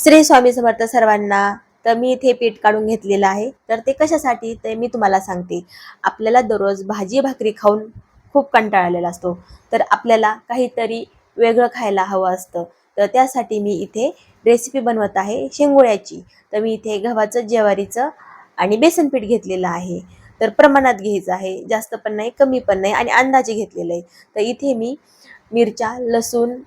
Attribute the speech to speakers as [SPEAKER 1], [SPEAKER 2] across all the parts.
[SPEAKER 1] श्री स्वामी समर्थ सर्वांना। तर मी इथे पीठ काढून घेतलेलं आहे। तर ते कशासाठी ते मी तुम्हाला सांगते। आपल्याला दररोज भाजी भाकरी खाऊन खूप कंटाळा आलेला असतो, तर आपल्याला काहीतरी वेगळं खायला हवं असतं। तर त्यासाठी मी इथे रेसिपी बनवत आहे शेंगोळ्याची। तर मी इथे गव्हाचं, ज्वारीचं आणि बेसन पीठ घेतलेलं आहे। तर प्रमाणात घ्यायचं आहे, जास्त पण नाही कमी पण नाही, आणि अंदाजे घेतलेलं आहे। तर इथे मी मिरच्या, लसूण,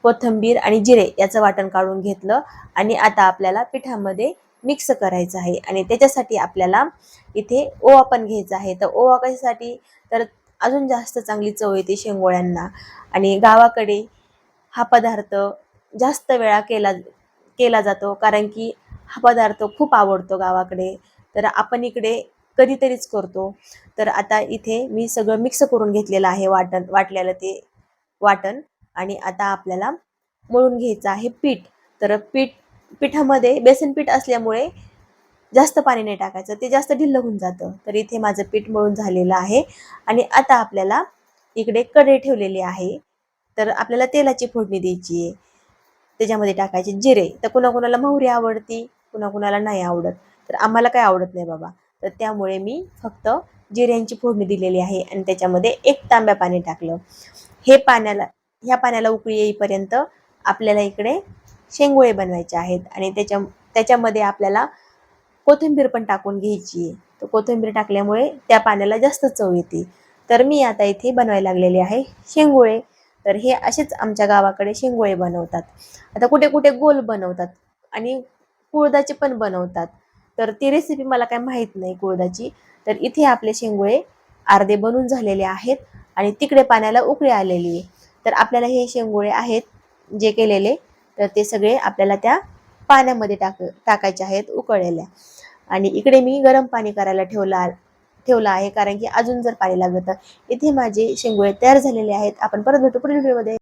[SPEAKER 1] कोथिंबीर आणि जिरे याचं वाटण काढून घेतलं। आणि आता आपल्याला पिठामध्ये मिक्स करायचं आहे। आणि त्याच्यासाठी आपल्याला इथे ओवा पण घ्यायचा आहे। तर ओवा कशासाठी, तर अजून जास्त चांगली चव येते शेंगोळ्यांना। आणि गावाकडे हा पदार्थ जास्त वेळा केला केला जातो, कारण की हा पदार्थ खूप आवडतो गावाकडे। तर आपण इकडे कधीतरीच करतो। तर आता इथे मी सगळं मिक्स करून घेतलेलं आहे, वाटलेलं ते वाटण। आणि आता आपल्याला मळून घ्यायचं आहे पीठ। तर पिठामध्ये बेसन पीठ असल्यामुळे जास्त पाणी नाही टाकायचं, ते जास्त ढिल्लं होऊन जातं। तर इथे माझं पीठ मळून झालेलं आहे। आणि आता आपल्याला इकडे कढई ठेवलेली आहे। तर आपल्याला तेलाची फोडणी द्यायची आहे। त्याच्यामध्ये टाकायचे जिरे। तर कुणाकुणाला मोहरी आवडती, कुणाकुणाला नाही आवडत। तर आम्हाला काय आवडत नाही बाबा, तर त्यामुळे मी फक्त जिऱ्यांची फोडणी दिलेली आहे। आणि त्याच्यामध्ये 1 तांब्या पाणी टाकलं। ह्या पाण्याला उकळी येईपर्यंत आपल्याला इकडे शेंगोळे बनवायचे आहेत। आणि त्याच्यामध्ये आपल्याला कोथिंबीर पण टाकून घ्यायची आहे। तर कोथिंबीर टाकल्यामुळे त्या पाण्याला जास्त चव येते। तर मी आता इथे बनवायला लागलेले आहे शेंगोळे। तर हे असेच आमच्या गावाकडे शेंगोळे बनवतात। आता कुठे कुठे गोल बनवतात आणि कुळदाचे पण बनवतात। तर ती रेसिपी मला काय माहीत नाही कुळदाची। तर इथे आपले शेंगोळे अर्धे बनून झालेले आहेत आणि तिकडे पाण्याला उकळी आलेली आहे। तर आपल्याला हे शेंगोळे आहेत जे केलेले, तर ते सगळे आपल्याला त्या पाण्यामध्ये टाकायचे आहेत उकळलेल्या। आणि इकडे मी गरम पाणी करायला ठेवलं आहे, कारण की अजून जर पाणी लागलं तर। इथे माझे शेंगोळे तयार झालेले आहेत। आपण परत भेटू पुढील व्हिडिओमध्ये।